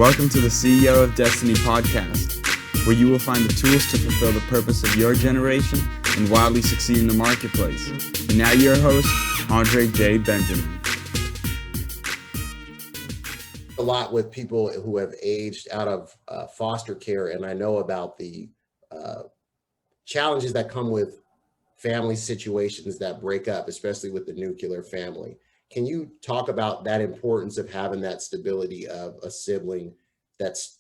Welcome to the CEO of Destiny podcast, where you will find the tools to fulfill the purpose of your generation and wildly succeed in the marketplace. And now your host, Andre J. Benjamin. A lot with people who have aged out of foster care, and I know about the challenges that come with family situations that break up, especially with the nuclear family. Can you talk about that importance of having that stability of a sibling that's,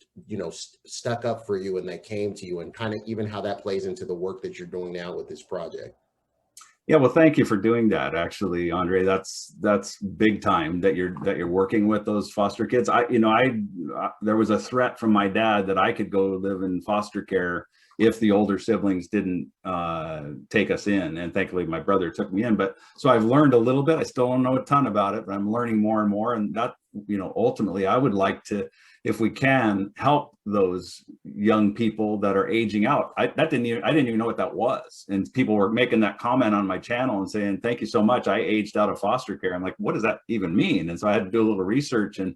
stuck up for you and that came to you, and kind of even how that plays into the work that you're doing now with this project? Yeah, well, thank you for doing that. Actually, Andre, that's big time that you're working with those foster kids. There was a threat from my dad that I could go live in foster care if the older siblings didn't take us in, and thankfully my brother took me in. But so I've learned a little bit. I still don't know a ton about it, but I'm learning more and more. And that, ultimately, I would like to, if we can, help those young people that are aging out. I didn't even know what that was, and people were making that comment on my channel and saying, "Thank you so much. I aged out of foster care." I'm like, what does that even mean? And so I had to do a little research, and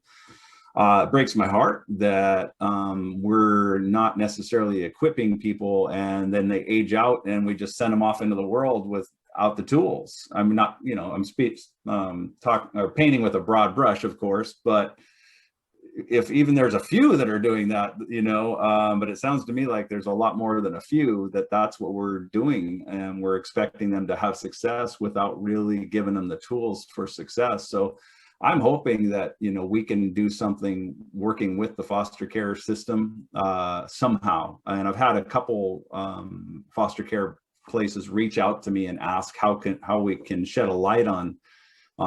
it breaks my heart that we're not necessarily equipping people, and then they age out and we just send them off into the world without the tools. I'm not, I'm painting with a broad brush, of course, but if even there's a few that are doing that, but it sounds to me like there's a lot more than a few that's what we're doing, and we're expecting them to have success without really giving them the tools for success. So I'm hoping that, we can do something working with the foster care system somehow. And I've had a couple foster care places reach out to me and ask how we can shed a light on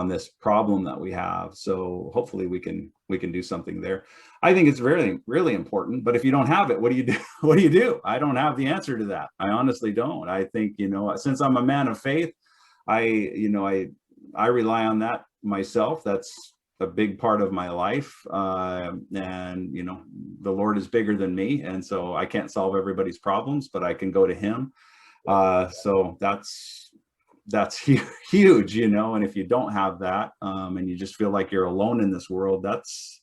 this problem that we have. So hopefully we can do something there. I think it's really, really important. But if you don't have it, what do you do? What do you do? I don't have the answer to that. I honestly don't. I think, since I'm a man of faith, I rely on that myself. That's a big part of my life. And, the Lord is bigger than me. And so I can't solve everybody's problems, but I can go to him. So that's huge, and if you don't have that, and you just feel like you're alone in this world, that's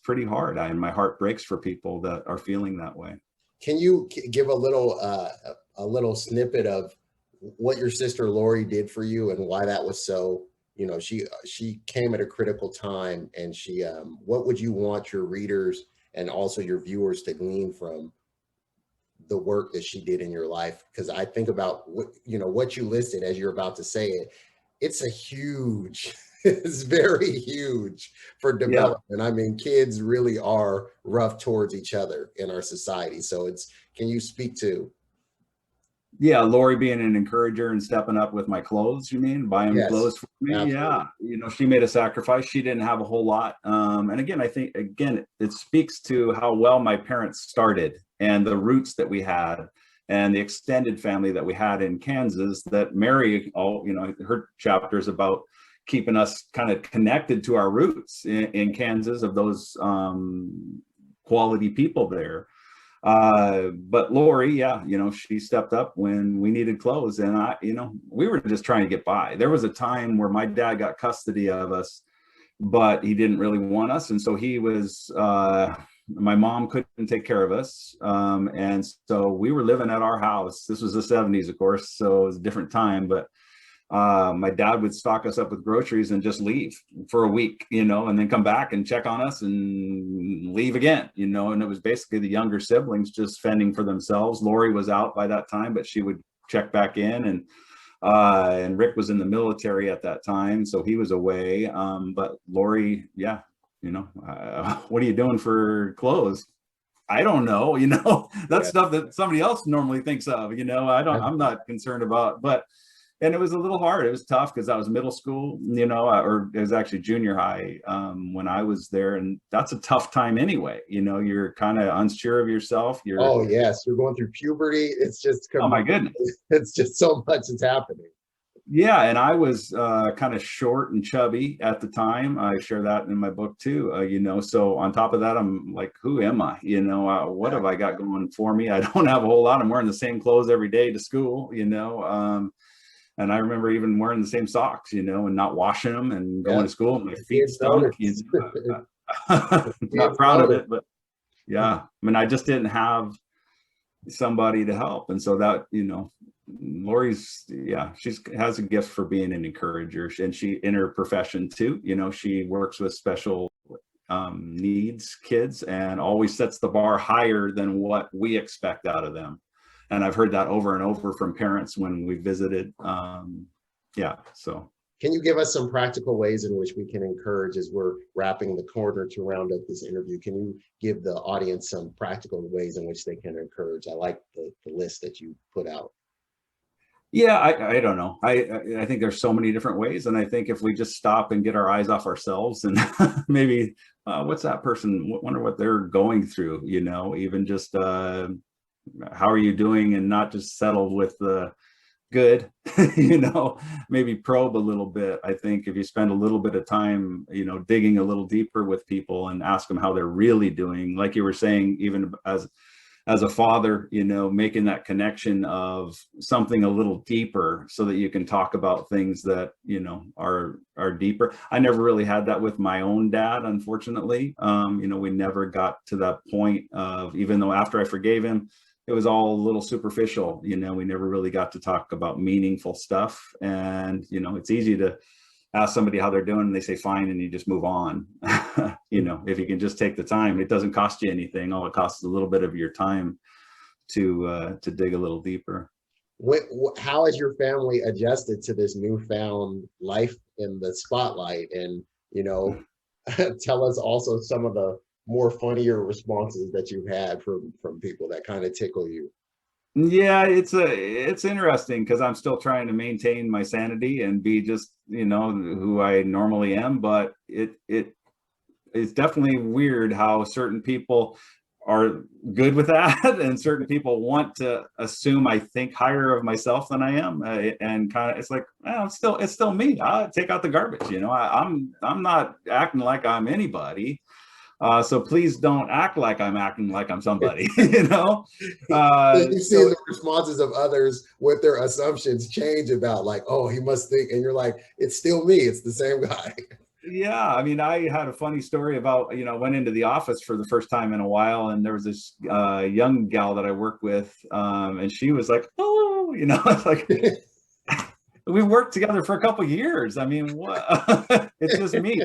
pretty hard. And my heart breaks for people that are feeling that way. Can you give a little snippet of what your sister Lori did for you and why that was so, she came at a critical time, and she, what would you want your readers and also your viewers to glean from the work that she did in your life? Because I think about what you listed as you're about to say it. It's very huge for development. Yeah. I mean, kids really are rough towards each other in our society. So can you speak to? Yeah, Lori being an encourager and stepping up with my clothes, you mean? Buying clothes for me? Absolutely. Yeah. She made a sacrifice. She didn't have a whole lot. And again, I think, it speaks to how well my parents started and the roots that we had and the extended family that we had in Kansas, that Mary, her chapter is about keeping us kind of connected to our roots in Kansas, of those quality people there. But Lori, she stepped up when we needed clothes, and we were just trying to get by. There was a time where my dad got custody of us, but he didn't really want us. And so he was, my mom couldn't take care of us. And so we were living at our house. This was the 70s, of course, so it was a different time, but my dad would stock us up with groceries and just leave for a week, and then come back and check on us and leave again, and it was basically the younger siblings just fending for themselves. Lori was out by that time, but she would check back in, and Rick was in the military at that time, so he was away. But Lori, what are you doing for clothes? I don't know, that's stuff that somebody else normally thinks of, I'm not concerned about, and it was a little hard. It was tough because I was middle school, or it was actually junior high when I was there. And that's a tough time anyway. You're kind of unsure of yourself. Oh, yes. You're going through puberty. It's just, oh my goodness. It's just so much is happening. Yeah. And I was kind of short and chubby at the time. I share that in my book too, so on top of that, I'm like, who am I? What have I got going for me? I don't have a whole lot. I'm wearing the same clothes every day to school, And I remember even wearing the same socks, and not washing them and going to school and my feet stunk. Not proud of it, but yeah, I mean, I just didn't have somebody to help. And so that, Lori's, she has a gift for being an encourager, and she, in her profession too, she works with special needs kids and always sets the bar higher than what we expect out of them. And I've heard that over and over from parents when we visited. So. Can you give us some practical ways in which we can encourage as we're wrapping the corner to round up this interview? Can you give the audience some practical ways in which they can encourage? I like the list that you put out. Yeah, I don't know. I think there's so many different ways. And I think if we just stop and get our eyes off ourselves and maybe what's that person, wonder what they're going through, even just how are you doing, and not just settle with the good, maybe probe a little bit. I think if you spend a little bit of time, digging a little deeper with people and ask them how they're really doing, like you were saying, even as a father, making that connection of something a little deeper so that you can talk about things that, are deeper. I never really had that with my own dad, unfortunately. We never got to that point of, even though after I forgave him, it was all a little superficial, we never really got to talk about meaningful stuff. And, it's easy to ask somebody how they're doing and they say fine, and you just move on. If you can just take the time, it doesn't cost you anything. All it costs is a little bit of your time to dig a little deeper. How has your family adjusted to this newfound life in the spotlight? And, tell us also some of the more funnier responses that you've had from people that kind of tickle you. Yeah, it's interesting because I'm still trying to maintain my sanity and be just, who I normally am. But it's definitely weird how certain people are good with that and certain people want to assume I think higher of myself than I am, and kind of, it's like, well, it's still me. I take out the garbage. I'm not acting like I'm anybody. So please don't act like I'm acting like I'm somebody, You see the responses of others with their assumptions change about like, oh, he must think, and you're like, it's still me. It's the same guy. Yeah. I mean, I had a funny story about, went into the office for the first time in a while, and there was this young gal that I worked with, and she was like, oh, it's like, we worked together for a couple of years. I mean, what? It's just me.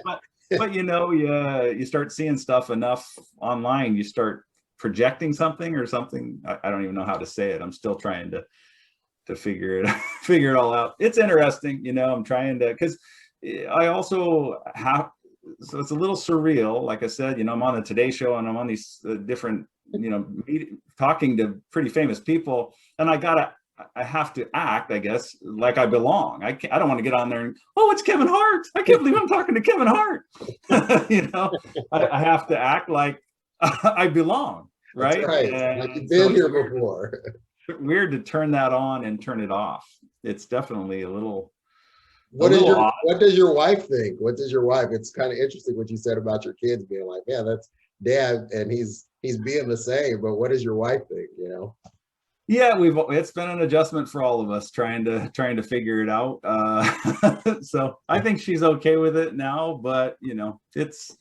But you start seeing stuff enough online, you start projecting something or something. I don't even know how to say it. I'm still trying to figure it all out. It's interesting, I'm trying to, because I also have, so it's a little surreal. Like I said, I'm on the Today Show and I'm on these different, talking to pretty famous people, and I have to act, I guess, like I belong. I don't want to get on there and, oh, it's Kevin Hart. I can't believe I'm talking to Kevin Hart. I have to act like I belong, right? That's right. Like you've been here before. Weird to turn that on and turn it off. It's definitely a little. What does your wife think? What does your wife? It's kind of interesting what you said about your kids being like, yeah, that's dad, and he's being the same. But what does your wife think? Yeah, it's been an adjustment for all of us trying to figure it out. So I think she's okay with it now, but it's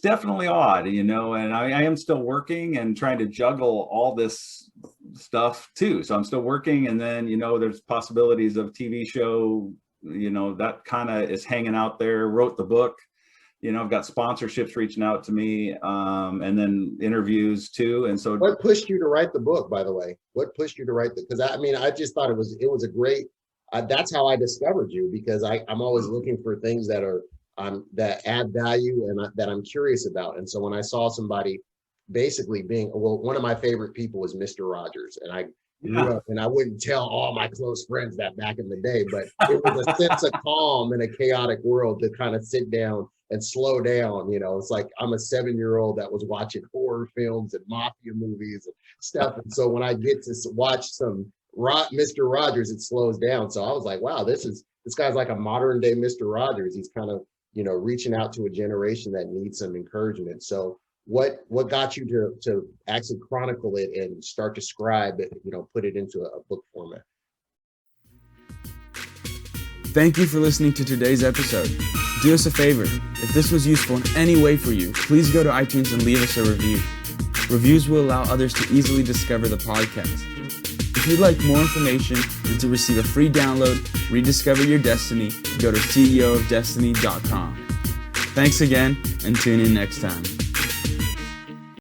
definitely odd, and I am still working and trying to juggle all this stuff too. So I'm still working, and then there's possibilities of TV show, that kind of is hanging out there. Wrote the book. I've got sponsorships reaching out to me, and then interviews too. And so, what pushed you to write the book, by the way? What pushed you to write Because I just thought it was a great. That's how I discovered you, because I'm always looking for things that are that add value and that I'm curious about. And so when I saw somebody basically one of my favorite people was Mr. Rogers, and I grew up, and I wouldn't tell all my close friends that back in the day, but it was a sense of calm in a chaotic world to kind of sit down and slow down. It's like I'm a 7-year-old that was watching horror films and mafia movies and stuff. And so when I get to watch some Mr. Rogers, it slows down. So I was like, wow, this guy's like a modern day Mr. Rogers. He's kind of, reaching out to a generation that needs some encouragement. So what got you to actually chronicle it and start to scribe it, put it into a book format? Thank you for listening to today's episode. Do us a favor. If this was useful in any way for you, please go to iTunes and leave us a review. Reviews will allow others to easily discover the podcast. If you'd like more information and to receive a free download, Rediscover Your Destiny, go to ceofdestiny.com. Thanks again, and tune in next time.